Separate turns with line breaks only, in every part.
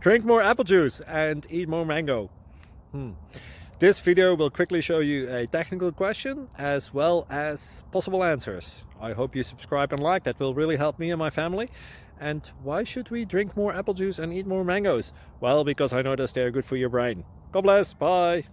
Drink more apple juice and eat more mango. This video will quickly show you a technical question as well as possible answers. I hope you subscribe and like, that will really help me and my family. And why should we drink more apple juice and eat more mangoes? Well, because I noticed they're good for your brain. God bless, bye!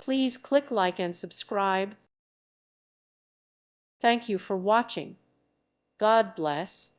Please click like and subscribe. Thank you for watching. God bless.